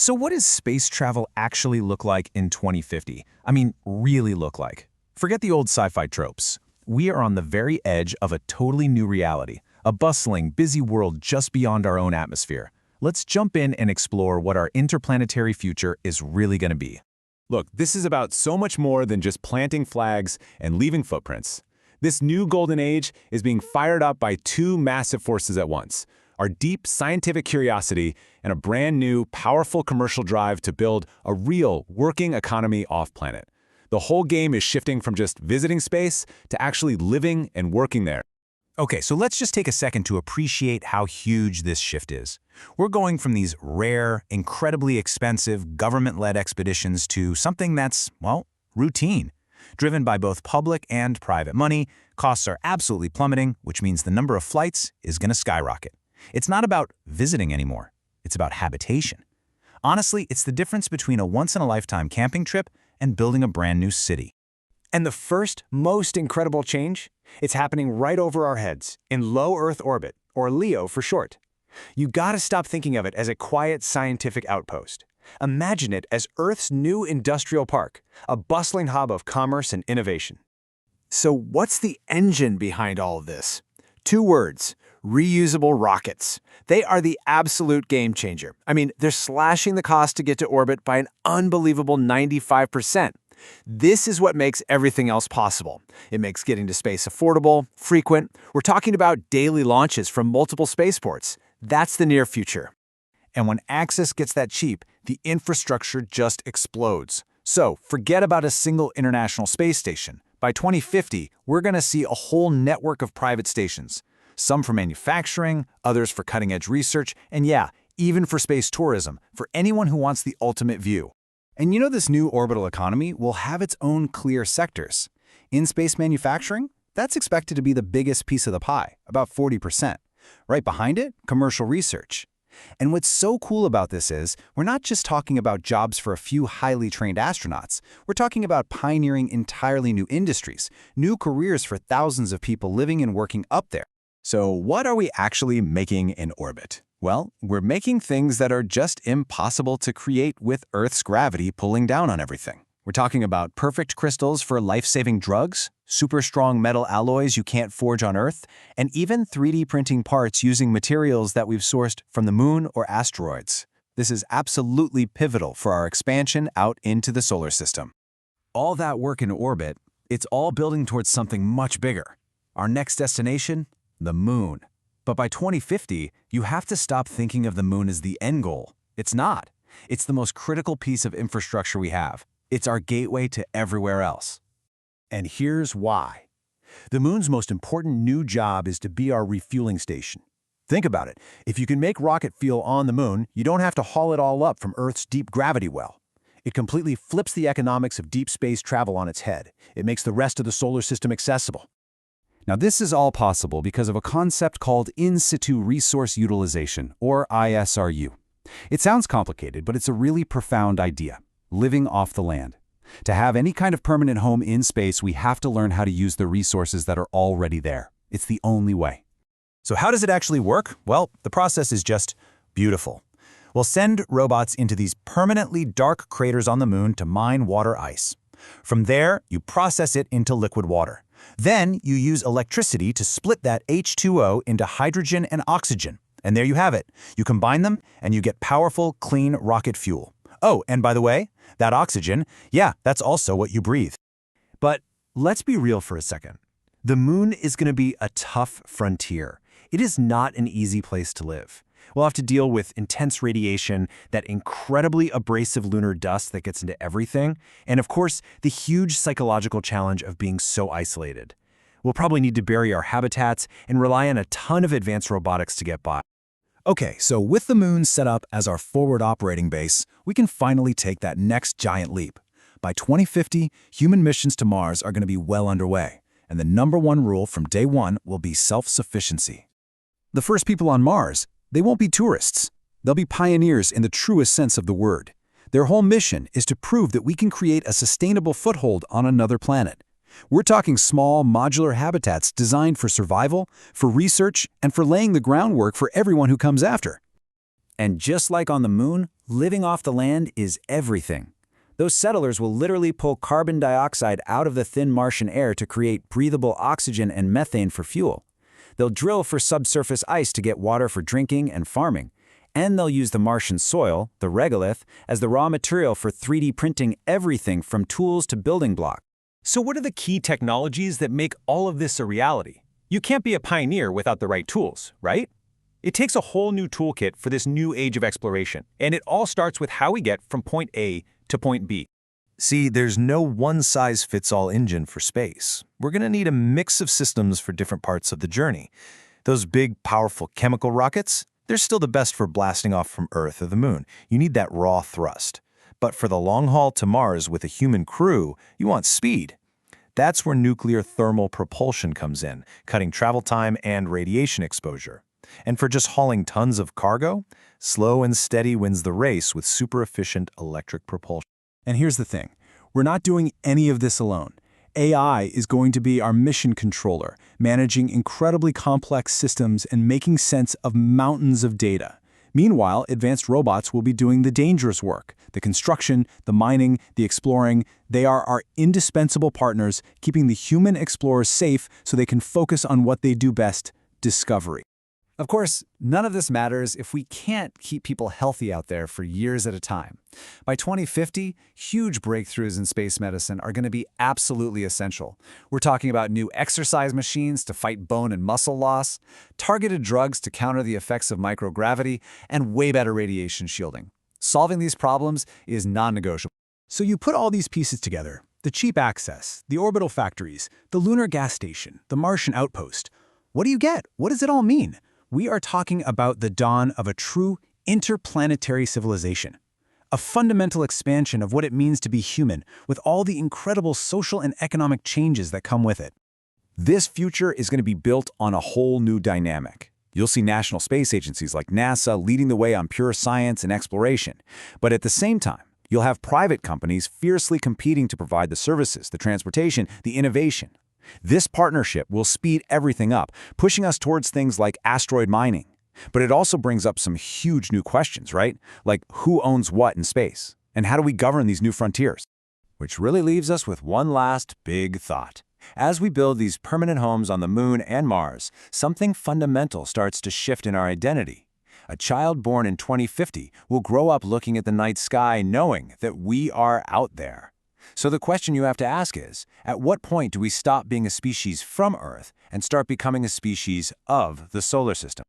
So what does space travel actually look like in 2050? I mean, really look like. Forget the old sci-fi tropes. We are on the very edge of a totally new reality, a bustling, busy world just beyond our own atmosphere. Let's jump in and explore what our interplanetary future is really going to be. Look, this is about so much more than just planting flags and leaving footprints. This new golden age is being fired up by two massive forces at once: our deep scientific curiosity and a brand new, powerful commercial drive to build a real, working economy off-planet. The whole game is shifting from just visiting space to actually living and working there. Okay, so let's just take a second to appreciate how huge this shift is. We're going from these rare, incredibly expensive, government-led expeditions to something that's, well, routine. Driven by both public and private money, costs are absolutely plummeting, which means the number of flights is going to skyrocket. It's not about visiting anymore. It's about habitation. Honestly, it's the difference between a once-in-a-lifetime camping trip and building a brand new city. And the first, most incredible change? It's happening right over our heads, in low Earth orbit, or LEO for short. You gotta stop thinking of it as a quiet scientific outpost. Imagine it as Earth's new industrial park, a bustling hub of commerce and innovation. So what's the engine behind all of this? Two words: reusable rockets. They are the absolute game changer. I mean, they're slashing the cost to get to orbit by an unbelievable 95%. This is what makes everything else possible. It makes getting to space affordable, frequent. We're talking about daily launches from multiple spaceports. That's the near future. And when access gets that cheap, the infrastructure just explodes. So forget about a single international space station. By 2050, we're going to see a whole network of private stations. Some for manufacturing, others for cutting-edge research, and yeah, even for space tourism, for anyone who wants the ultimate view. And you know, this new orbital economy will have its own clear sectors. In-space manufacturing, that's expected to be the biggest piece of the pie, about 40%. Right behind it, commercial research. And what's so cool about this is, we're not just talking about jobs for a few highly trained astronauts. We're talking about pioneering entirely new industries, new careers for thousands of people living and working up there. So what are we actually making in orbit? Well, we're making things that are just impossible to create with Earth's gravity pulling down on everything. We're talking about perfect crystals for life-saving drugs, super strong metal alloys you can't forge on Earth, and even 3D printing parts using materials that we've sourced from the moon or asteroids. This is absolutely pivotal for our expansion out into the solar system. All that work in orbit, it's all building towards something much bigger. Our next destination? The moon. But by 2050, you have to stop thinking of the moon as the end goal. It's not. It's the most critical piece of infrastructure we have. It's our gateway to everywhere else. And here's why. The moon's most important new job is to be our refueling station. Think about it. If you can make rocket fuel on the moon, you don't have to haul it all up from Earth's deep gravity well. It completely flips the economics of deep space travel on its head. It makes the rest of the solar system accessible. Now, this is all possible because of a concept called in situ resource utilization, or ISRU. It sounds complicated, but it's a really profound idea: living off the land. To have any kind of permanent home in space, we have to learn how to use the resources that are already there. It's the only way. So how does it actually work? Well, the process is just beautiful. We'll send robots into these permanently dark craters on the moon to mine water ice. From there, you process it into liquid water. Then you use electricity to split that H2O into hydrogen and oxygen. And there you have it. You combine them and you get powerful, clean rocket fuel. Oh, and by the way, that oxygen, yeah, that's also what you breathe. But let's be real for a second. The moon is going to be a tough frontier. It is not an easy place to live. We'll have to deal with intense radiation, that incredibly abrasive lunar dust that gets into everything, and of course, the huge psychological challenge of being so isolated. We'll probably need to bury our habitats and rely on a ton of advanced robotics to get by. Okay, so with the moon set up as our forward operating base, we can finally take that next giant leap. By 2050, human missions to Mars are going to be well underway, and the #1 rule from day one will be self-sufficiency. The first people on Mars, they won't be tourists. They'll be pioneers in the truest sense of the word. Their whole mission is to prove that we can create a sustainable foothold on another planet. We're talking small, modular habitats designed for survival, for research, and for laying the groundwork for everyone who comes after. And just like on the moon, living off the land is everything. Those settlers will literally pull carbon dioxide out of the thin Martian air to create breathable oxygen and methane for fuel. They'll drill for subsurface ice to get water for drinking and farming. And they'll use the Martian soil, the regolith, as the raw material for 3D printing everything from tools to building blocks. So what are the key technologies that make all of this a reality? You can't be a pioneer without the right tools, right? It takes a whole new toolkit for this new age of exploration, and it all starts with how we get from point A to point B. See, there's no one-size-fits-all engine for space. We're going to need a mix of systems for different parts of the journey. Those big, powerful chemical rockets, they're still the best for blasting off from Earth or the Moon. You need that raw thrust. But for the long haul to Mars with a human crew, you want speed. That's where nuclear thermal propulsion comes in, cutting travel time and radiation exposure. And for just hauling tons of cargo, slow and steady wins the race with super-efficient electric propulsion. And here's the thing. We're not doing any of this alone. AI is going to be our mission controller, managing incredibly complex systems and making sense of mountains of data. Meanwhile, advanced robots will be doing the dangerous work, the construction, the mining, the exploring. They are our indispensable partners, keeping the human explorers safe so they can focus on what they do best, discovery. Of course, none of this matters if we can't keep people healthy out there for years at a time. By 2050, huge breakthroughs in space medicine are going to be absolutely essential. We're talking about new exercise machines to fight bone and muscle loss, targeted drugs to counter the effects of microgravity, and way better radiation shielding. Solving these problems is non-negotiable. So you put all these pieces together, the cheap access, the orbital factories, the lunar gas station, the Martian outpost. What do you get? What does it all mean? We are talking about the dawn of a true interplanetary civilization, a fundamental expansion of what it means to be human, with all the incredible social and economic changes that come with it. This future is going to be built on a whole new dynamic. You'll see national space agencies like NASA leading the way on pure science and exploration. But at the same time, you'll have private companies fiercely competing to provide the services, the transportation, the innovation. This partnership will speed everything up, pushing us towards things like asteroid mining. But it also brings up some huge new questions, right? Like who owns what in space? And how do we govern these new frontiers? Which really leaves us with one last big thought. As we build these permanent homes on the Moon and Mars, something fundamental starts to shift in our identity. A child born in 2050 will grow up looking at the night sky knowing that we are out there. So the question you have to ask is, at what point do we stop being a species from Earth and start becoming a species of the solar system?